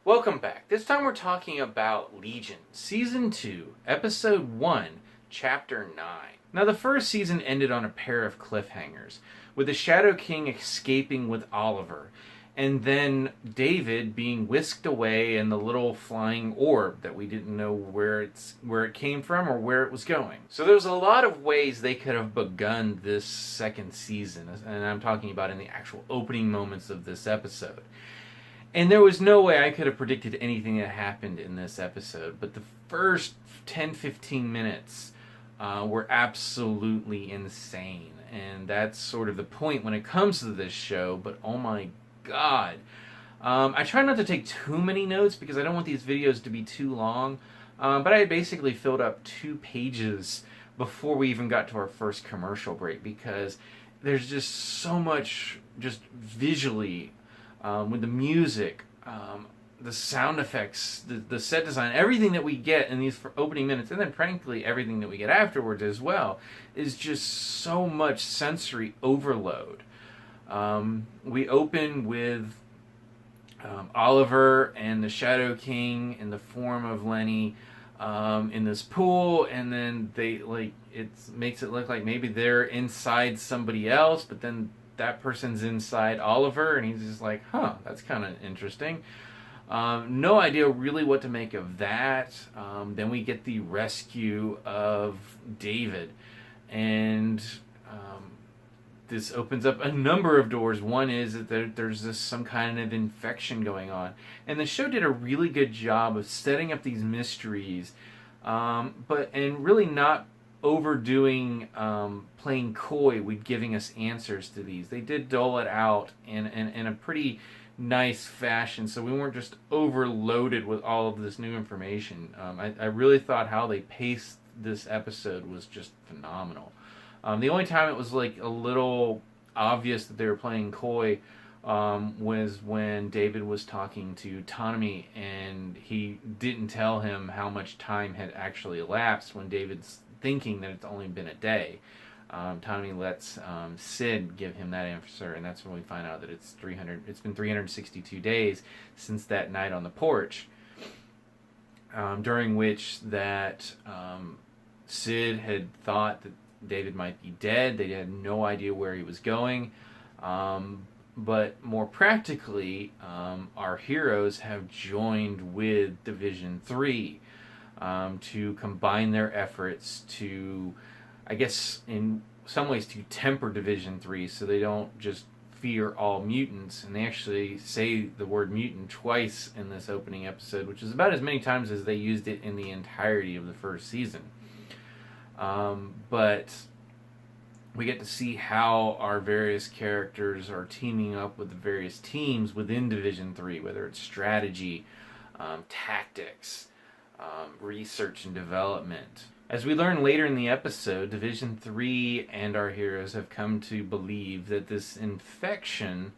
Welcome back. This time we're talking about Legion, Season 2, Episode 1, Chapter 9. Now, the first season ended on a pair of cliffhangers, with the Shadow King escaping with Oliver, and then David being whisked away in the little flying orb that we didn't know where it came from or where it was going. So there was a lot of ways they could have begun this second season, and I'm talking about in the actual opening moments of this episode. And there was no way I could have predicted anything that happened in this episode. But the first 10-15 minutes were absolutely insane. And that's sort of the point when it comes to this show. But oh my god. I try not to take too many notes because I don't want these videos to be too long. But I basically filled up 2 pages before we even got to our first commercial break. Because there's just so much just visually... with the music, the sound effects, the set design, everything that we get in these opening minutes, and then frankly everything that we get afterwards as well, is just so much sensory overload. We open with Oliver and the Shadow King in the form of Lenny in this pool, and then it makes it look like maybe they're inside somebody else, but then that person's inside Oliver, and he's just like, that's kind of interesting. No idea really what to make of that. Then we get the rescue of David, and this opens up a number of doors. One is that there's some kind of infection going on, and the show did a really good job of setting up these mysteries, and really not overdoing playing coy with giving us answers to these. They did dole it out in a pretty nice fashion, so we weren't just overloaded with all of this new information. I really thought how they paced this episode was just phenomenal. The only time it was like a little obvious that they were playing coy was when David was talking to Tommy, and he didn't tell him how much time had actually elapsed when David's thinking that it's only been a day. Tommy lets Sid give him that answer, and that's when we find out that it's been 362 days since that night on the porch, during which that Sid had thought that David might be dead. They had no idea where he was going. But more practically, our heroes have joined with Division 3 to combine their efforts to, I guess, in some ways to temper Division 3 so they don't just fear all mutants. And they actually say the word mutant twice in this opening episode, which is about as many times as they used it in the entirety of the first season. But we get to see how our various characters are teaming up with the various teams within Division 3, whether it's strategy, tactics, research and development. As we learn later in the episode, Division 3 and our heroes have come to believe that this infection,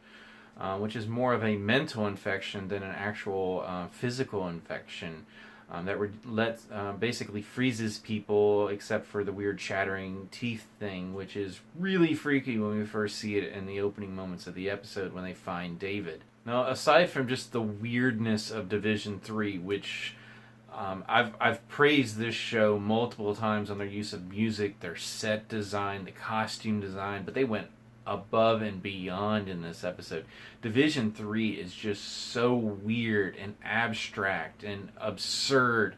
which is more of a mental infection than an actual physical infection, that basically freezes people except for the weird chattering teeth thing, which is really freaky when we first see it in the opening moments of the episode when they find David. Now, aside from just the weirdness of Division 3, which I've praised this show multiple times on their use of music, their set design, the costume design, but they went above and beyond in this episode. Division 3 is just so weird and abstract and absurd,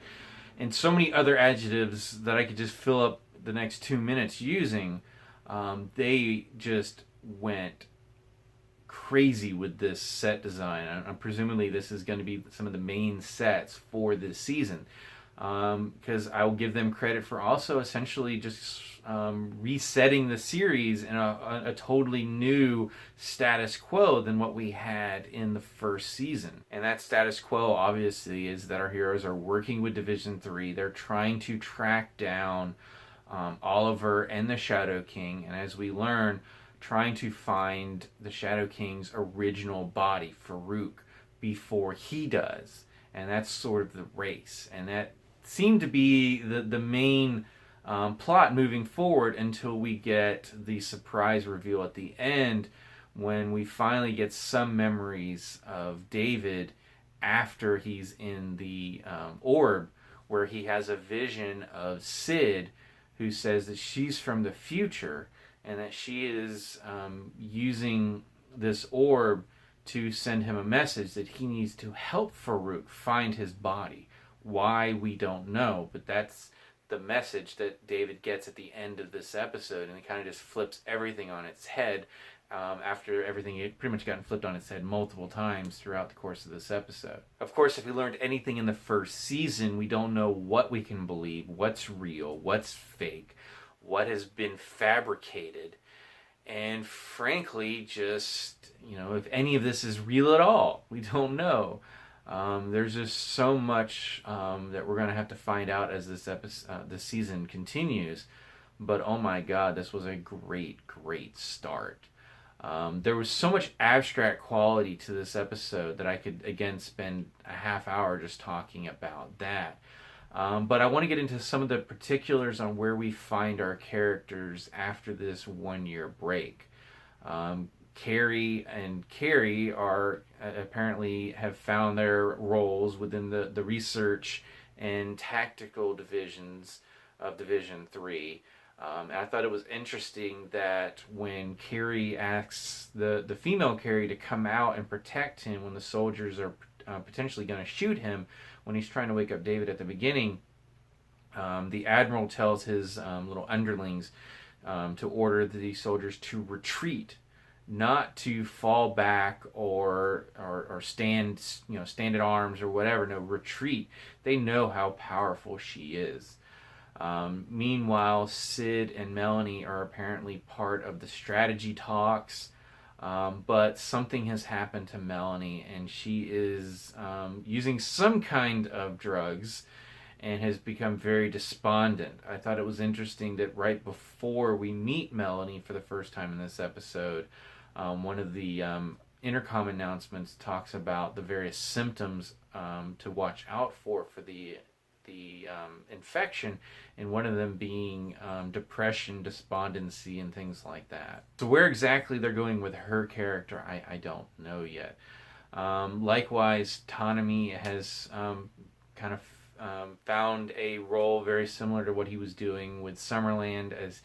and so many other adjectives that I could just fill up the next 2 minutes using. They just went crazy with this set design. Presumably this is going to be some of the main sets for this season, because I will give them credit for also essentially just resetting the series in a totally new status quo than what we had in the first season. And that status quo obviously is that our heroes are working with Division 3. They're trying to track down Oliver and the Shadow King, and as we learn, trying to find the Shadow King's original body, Farouk, before he does. And that's sort of the race. And that seemed to be the main plot moving forward until we get the surprise reveal at the end, when we finally get some memories of David after he's in the orb, where he has a vision of Sid, who says that she's from the future and that she is using this orb to send him a message that he needs to help Farouk find his body. Why, we don't know, but that's the message that David gets at the end of this episode, and it kind of just flips everything on its head. After everything had pretty much gotten flipped on its head multiple times throughout the course of this episode. Of course, if we learned anything in the first season, we don't know what we can believe, what's real, what's fake, what has been fabricated, and frankly, just, if any of this is real at all. We don't know. There's just so much that we're going to have to find out as this season continues. But oh my God, this was a great, great start. There was so much abstract quality to this episode that I could, again, spend a half hour just talking about that. But I want to get into some of the particulars on where we find our characters after this 1-year break. Carrie and Carrie are apparently have found their roles within the research and tactical divisions of Division 3. And I thought it was interesting that when Carrie asks the female Carrie to come out and protect him when the soldiers are potentially going to shoot him when he's trying to wake up David at the beginning, the Admiral tells his little underlings to order the soldiers to retreat, not to fall back or stand at arms or whatever. No, retreat. They know how powerful she is. Meanwhile, Sid and Melanie are apparently part of the strategy talks, but something has happened to Melanie, and she is using some kind of drugs and has become very despondent. I thought it was interesting that right before we meet Melanie for the first time in this episode, one of the intercom announcements talks about the various symptoms to watch out for the infection, and one of them being depression, despondency, and things like that. So where exactly they're going with her character, I don't know yet. Likewise, Tanami has kind of found a role very similar to what he was doing with Summerland, as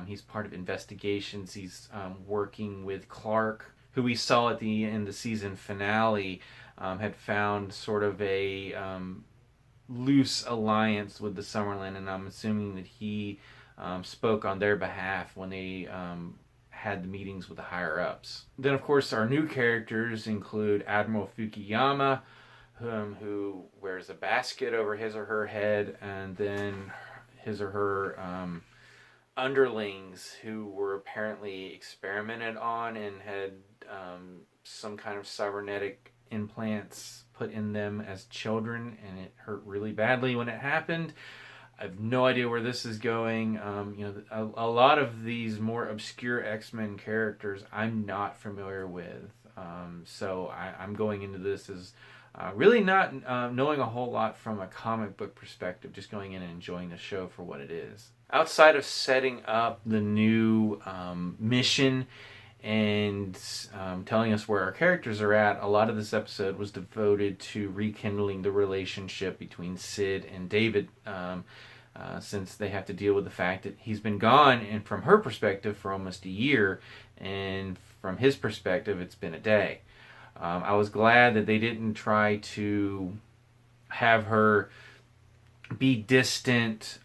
he's part of investigations. He's working with Clark, who we saw at the end of the season finale, had found sort of a loose alliance with the Summerland, and I'm assuming that he spoke on their behalf when they had the meetings with the higher-ups. Then, of course, our new characters include Admiral Fukuyama, who wears a basket over his or her head, and then his or her underlings who were apparently experimented on and had some kind of cybernetic implants put in them as children, and it hurt really badly when it happened. I have no idea where this is going. A lot of these more obscure X-Men characters I'm not familiar with, so I'm going into this as really not knowing a whole lot from a comic book perspective, just going in and enjoying the show for what it is. Outside of setting up the new mission and telling us where our characters are at, a lot of this episode was devoted to rekindling the relationship between Sid and David, since they have to deal with the fact that he's been gone, and from her perspective, for almost a year, and from his perspective, it's been a day. I was glad that they didn't try to have her be distant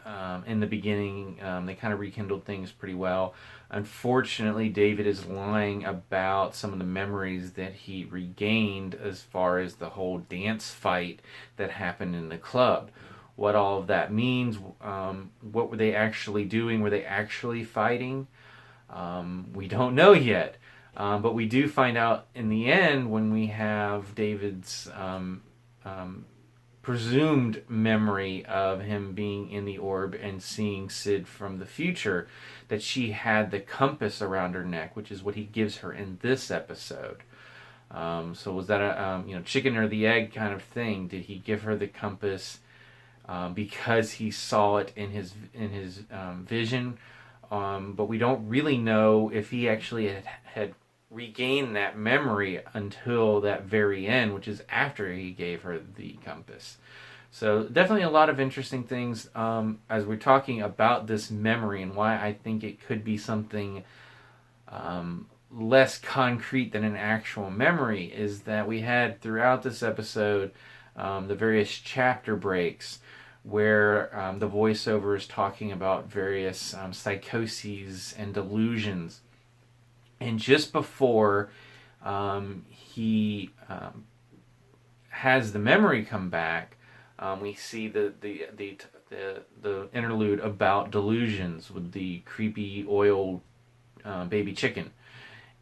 in the beginning. They kind of rekindled things pretty well. Unfortunately, David is lying about some of the memories that he regained as far as the whole dance fight that happened in the club. What all of that means, what were they actually doing? Were they actually fighting? We don't know yet. But we do find out in the end when we have David's presumed memory of him being in the orb and seeing Sid from the future, that she had the compass around her neck, which is what he gives her in this episode. So was that a chicken or the egg kind of thing? Did he give her the compass because he saw it in his vision? But we don't really know if he actually had regain that memory until that very end, which is after he gave her the compass. So definitely a lot of interesting things as we're talking about this memory and why I think it could be something less concrete than an actual memory is that we had throughout this episode the various chapter breaks where the voiceover is talking about various psychoses and delusions. And just before he has the memory come back, we see the interlude about delusions with the creepy oil baby chicken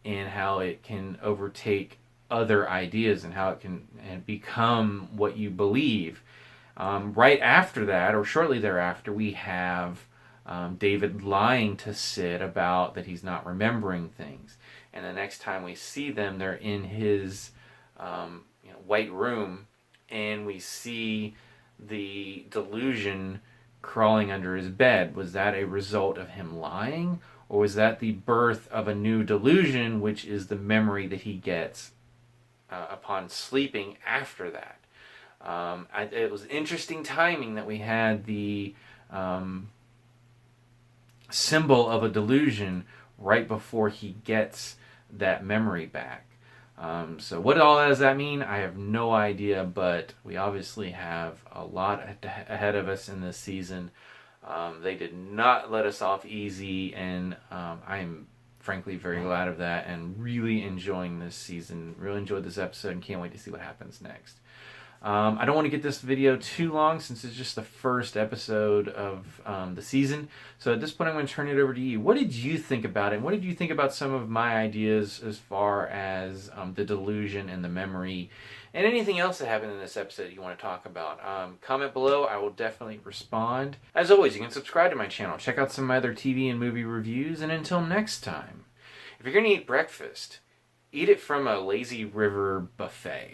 and how it can overtake other ideas and how it can become what you believe. Right after that, or shortly thereafter, we have David lying to Sid about that he's not remembering things. And the next time we see them, they're in his white room, and we see the delusion crawling under his bed. Was that a result of him lying? Or was that the birth of a new delusion, which is the memory that he gets upon sleeping after that? It was interesting timing that we had the symbol of a delusion right before he gets that memory back. So what all does that mean? I have no idea, but we obviously have a lot ahead of us in this season. They did not let us off easy, and I'm frankly very glad of that and really enjoying this season. Really enjoyed this episode and can't wait to see what happens next. I don't want to get this video too long since it's just the first episode of the season. So at this point, I'm going to turn it over to you. What did you think about it? What did you think about some of my ideas as far as the delusion and the memory and anything else that happened in this episode you want to talk about? Comment below. I will definitely respond. As always, you can subscribe to my channel. Check out some of my other TV and movie reviews. And until next time, if you're going to eat breakfast, eat it from a lazy river buffet.